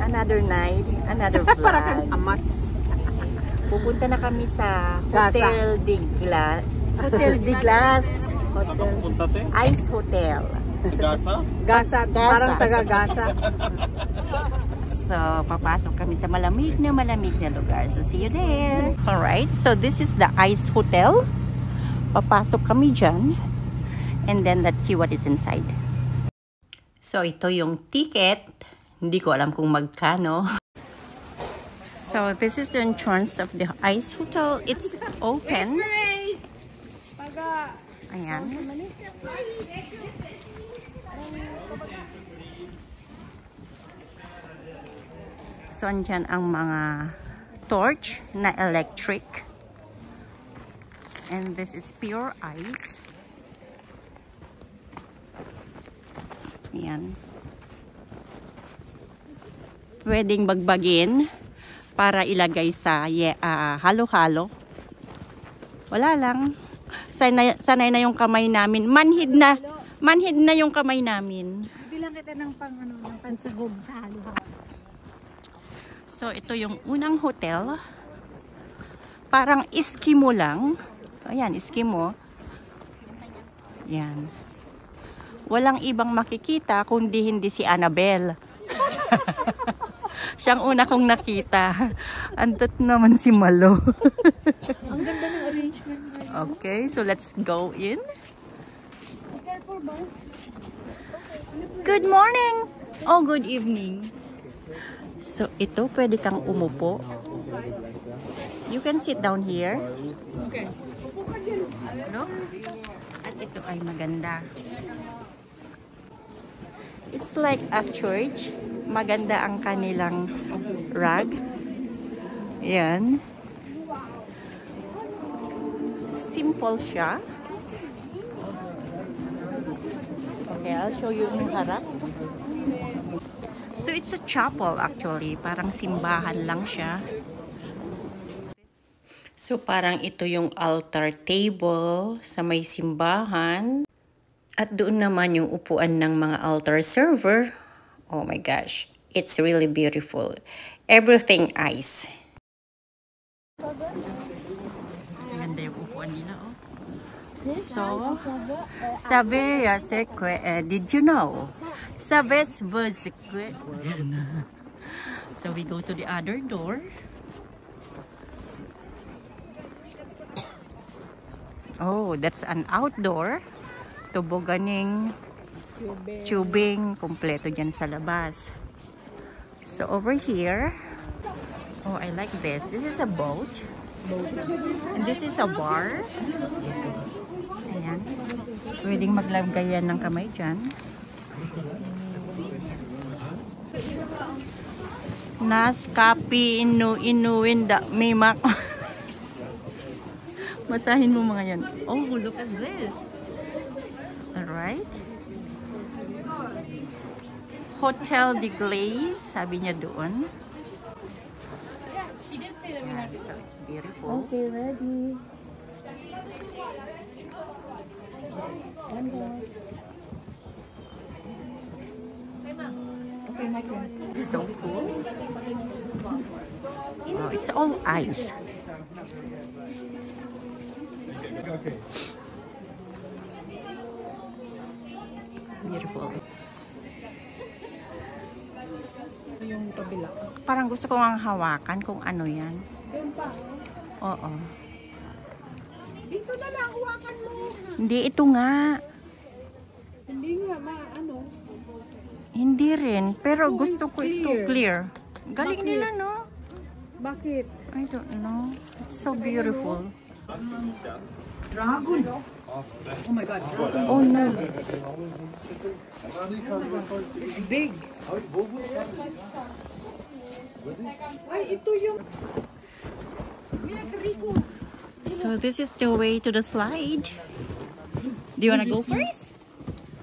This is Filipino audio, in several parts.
another night, another vlog. Para kang amas. Pupunta na kami sa Hotel de Glass. Hotel de Glass. Ice Hotel. Sa Gasa? Gasa, parang taga-Gasa. So, papasok kami sa malamig na lugar. So, see you there. Alright, so this is the Ice Hotel. Papasok kami dyan. And then, let's see what is inside. So, ito yung ticket. Hindi ko alam kung magkano. So, this is the entrance of the Ice Hotel. It's open. Ayan. So, andyan ang mga torch na electric. And this is pure ice. Ayan. Pwedeng bagbagin para ilagay sa halo-halo. Wala lang. Sanay na yung kamay namin. Manhid na yung kamay namin. Bilang kita ng pansagog sa halo-halo. So, ito yung unang hotel. Parang Eskimo lang. Ayan, Eskimo. Ayan. Walang ibang makikita kundi hindi si Annabelle. Siyang una kong nakita. Andot naman si Malo. Ang ganda ng arrangement. Okay, so let's go in. Good morning! Oh, good evening. So, ito pwede kang umupo. You can sit down here. Okay. No? At ito ay maganda. It's like a church. Maganda ang kanilang rug. Yan. Simple siya. Okay, I'll show you yung harap. So, it's a chapel actually. Parang simbahan lang siya. So, parang ito yung altar table sa may simbahan. At doon naman yung upuan ng mga altar server. Oh my gosh, it's really beautiful. Everything ice. Ganda yung upuan nila, oh. So, did you know? So, we go to the other door. Oh, that's an outdoor. Tuboganing. Tubing, kompleto dyan sa labas. So, over here, oh, I like this. This is a boat. And this is a bar. Ayan. Pwedeng maglagay yan ng kamay dyan. Nas, kapi, inuin, mimak. Masahin mo mga yan. Oh, look at this. Alright. Hotel de Glace, sabi niya doon. Yeah, so it's beautiful. Okay, ready. Okay, my friend. So cool. Oh, it's all ice. Beautiful. Yung kabila. Parang gusto ko ang hawakan kung ano yan. Oo. Dito na lang, huwakan mo. Hindi, ito nga. Hindi nga, Hindi rin. Pero Oh, gusto it's ko ito clear. Galing Bakit? nila, no? Bakit? I don't know. It's so beautiful. Dragon. Oh my God. Dragon. Oh, no. It's big. Ay, ito yung... So this is the way to the slide. Do you want to go first?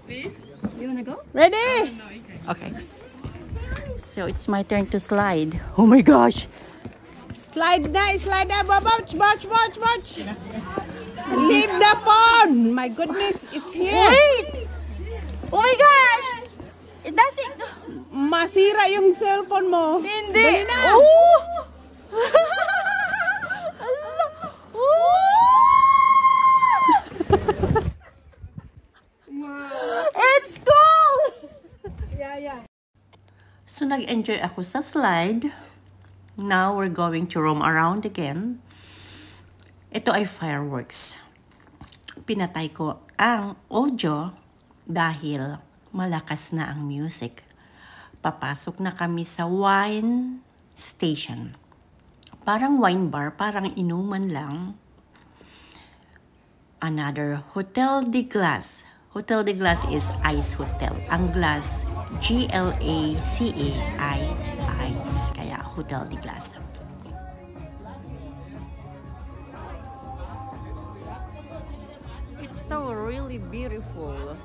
Please? Do you want to go? Ready? Okay. So it's my turn to slide. Oh my gosh. Slide na. Watch. Leave the phone. My goodness, it's here. Wait! Oh my gosh! It doesn't... masira yung cellphone mo. Hindi. Dali na. Oh! It's cool! Yeah. So, nag-enjoy ako sa slide. Now, we're going to roam around again. Ito ay fireworks. Pinatay ko ang audio dahil malakas na ang music. Papasok na kami sa wine station. Parang wine bar, parang inuman lang. Another Hotel de Glace. Hotel de Glace is ice hotel. Ang glass, G-L-A-C-E-I, ice. Kaya Hotel de Glace. It's so really beautiful.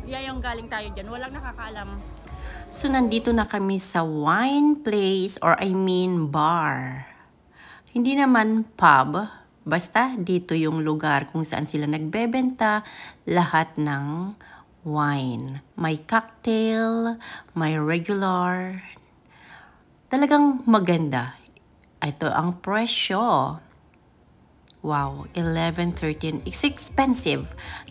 Yeah, yung galing tayo dyan. Walang nakakaalam. So, nandito na kami sa wine place or I mean bar. Hindi naman pub. Basta dito yung lugar kung saan sila nagbebenta lahat ng wine. May cocktail, may regular. Talagang maganda. Ito ang presyo. Wow, 11, 13. It's expensive.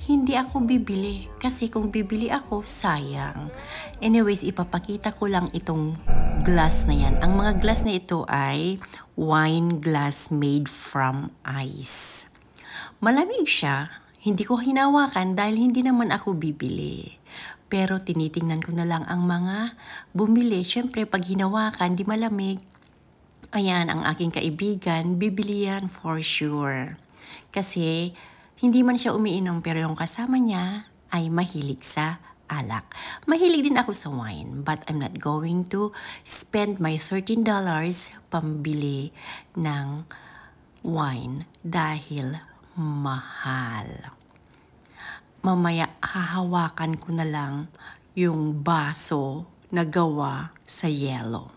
Hindi ako bibili. Kasi kung bibili ako, sayang. Anyways, ipapakita ko lang itong glass na yan. Ang mga glass na ito ay wine glass made from ice. Malamig siya. Hindi ko hinawakan dahil hindi naman ako bibili. Pero tinitingnan ko na lang ang mga bumili. Siyempre, pag hinawakan, di malamig. Ayan, ang aking kaibigan, bibili yan for sure. Kasi, hindi man siya umiinom pero yung kasama niya ay mahilig sa alak. Mahilig din ako sa wine, but I'm not going to spend my $13 pambili ng wine dahil mahal. Mamaya, hahawakan ko na lang yung baso na gawa sa yellow.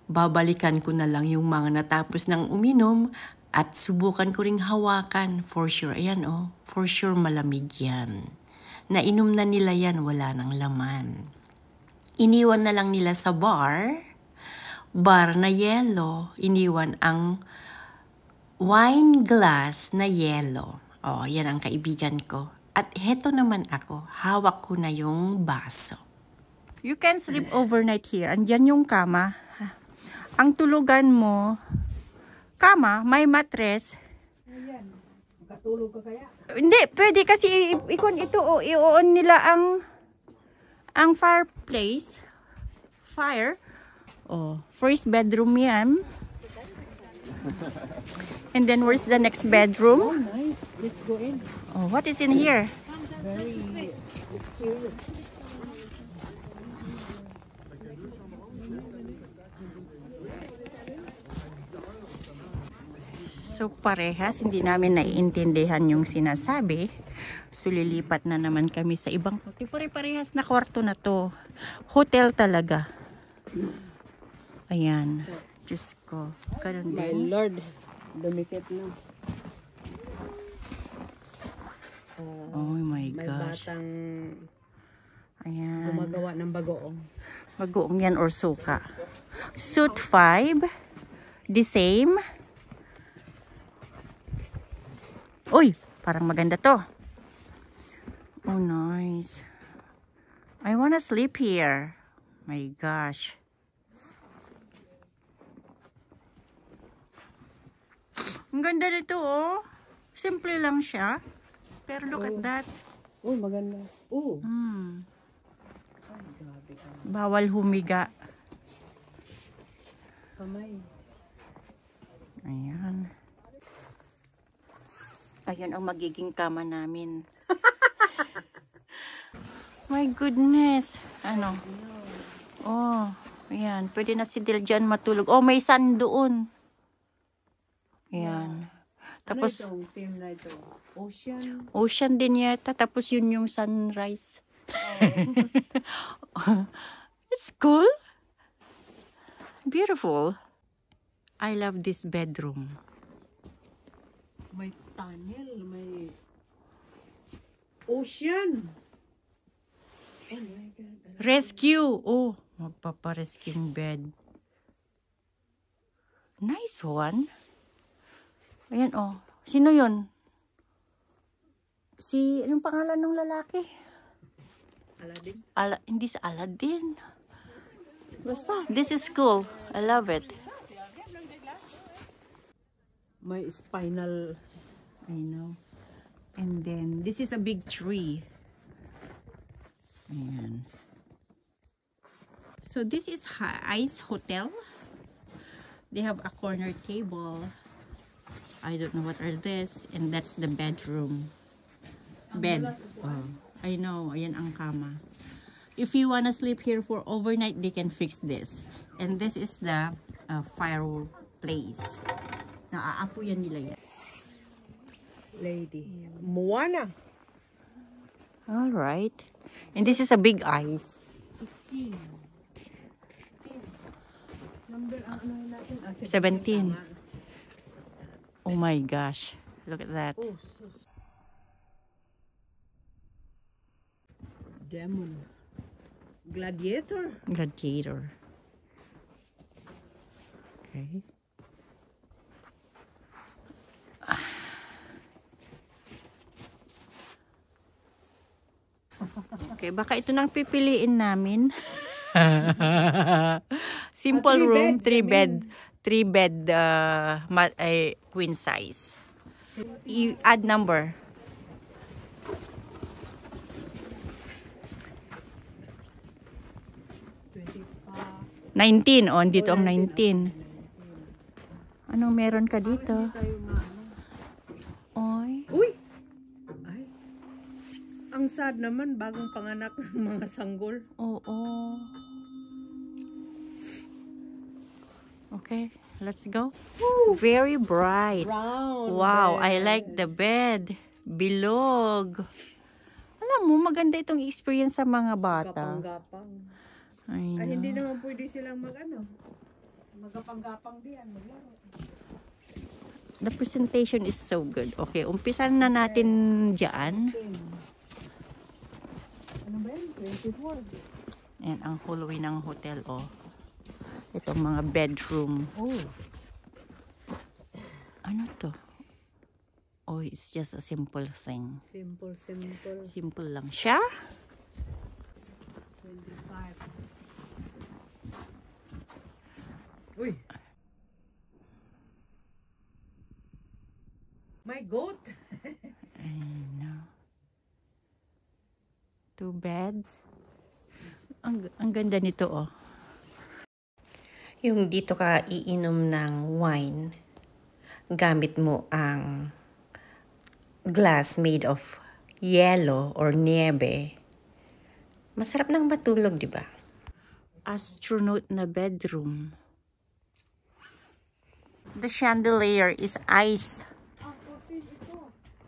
Babalikan ko na lang yung mga natapos ng uminom at subukan ko ring hawakan. For sure, ayan oh, for sure malamig yan. Nainom na nila yan, wala nang laman. Iniwan na lang nila sa bar na yellow, iniwan ang wine glass na yellow. Oh, yan ang kaibigan ko. At heto naman ako, hawak ko na yung baso. You can sleep overnight here. Andyan yung kama. Ang tulugan mo, kama, may mattress. Ayan. Makatulog ka kaya? Hindi, pwede kasi ikon ito o i-on nila ang fireplace. Fire. Oh, first bedroom yan. And then where's the next bedroom? Oh, nice. Let's go in. Oh, what is in here? Very mysterious. So parehas, hindi namin naiintindihan yung sinasabi. So lilipat na naman kami sa ibang pare-parehas na kwarto na to. Hotel talaga. Ayan. Diyos ko. Ganun My din. Lord. Dumikit na. Oh my May gosh. batang Ayan. gumagawa ng bagoong. Bagoong yan or suka. Suit 5. The same. Uy, parang maganda to. Oh, nice. I wanna sleep here. My gosh. Ang ganda nito, oh. Simple lang siya. Pero look at that. Oh, maganda. Oh. Ay, grabe ka. Bawal humiga. Kamay. Ayan. Ayun ang magiging kama namin. My goodness. Ano? Oh, ayan. Pwede na si Del dyan matulog. Oh, may sun doon. Ayan. Tapos, ano itong team na ito? Ocean. ocean din yata. Tapos yun yung sunrise. It's cool. Beautiful. I love this bedroom. May tunnel, may ocean. Rescue. Oh, magpapa-rescue bed. Nice one. Ayan, oh. Sino yun? Anong pangalan ng lalaki? Aladdin. Hindi sa Aladdin. Basta, this is cool. I love it. May spinal. I know. And then, this is a big tree. Ayan. So, this is Ice Hotel. They have a corner table. I don't know what are this. And that's the bedroom. Bed. Oh, I know. Ayan ang kama. If you wanna sleep here for overnight, they can fix this. And this is the fireplace. Naaapo yan nila yan. Lady. Moana. Alright. And this is a big ice. Number, ano natin? 17. Oh my gosh. Look at that. Oh, sus. Demon. Gladiator. Gladiator. Okay. Okay, baka ito nang pipiliin namin. Simple room, 3 bed queen size. Add number. 19. Oh, dito ang 19. Anong meron ka dito? Oy. Uy! Ay. Ang sad naman, bagong panganak ng mga sanggol. Oo. Okay, let's go. Very bright. Round. Wow, bed. I like the bed. Bilog. Alam mo, maganda itong experience sa mga bata. Gapang-gapang. I Ay, hindi know. naman pwede silang magapang-gapang diyan. Maglaro. The presentation is so good. Okay, umpisan na natin dyan. Ano ba yan? 24. Ayan, ang hallway ng hotel, oh. Itong mga bedroom. Oh. Ano to? Oh, it's just a simple thing. Simple. Simple lang siya. 25. Uy! My goat! I know. 2 beds. Ang ganda nito, oh. Yung dito ka iinom ng wine, gamit mo ang glass made of yellow or niebe. Masarap nang matulog, di ba? Astronaut na bedroom. The chandelier is ice.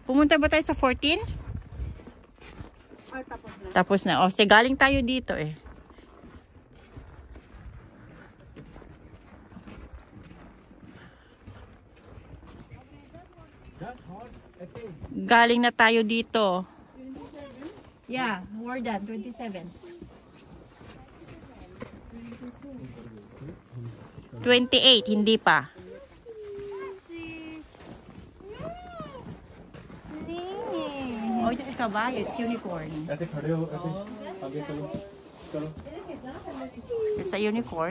Pumunta ba tayo sa 14? Ay, tapos na. Tapos na. O, sige, galing tayo dito eh. Galing na tayo dito. Yeah, more than 27. 28, hindi pa. Oh, it's kabayo, it's unicorn. ऐसे खड़े हो ऐसे आगे चलो चलो It's a unicorn.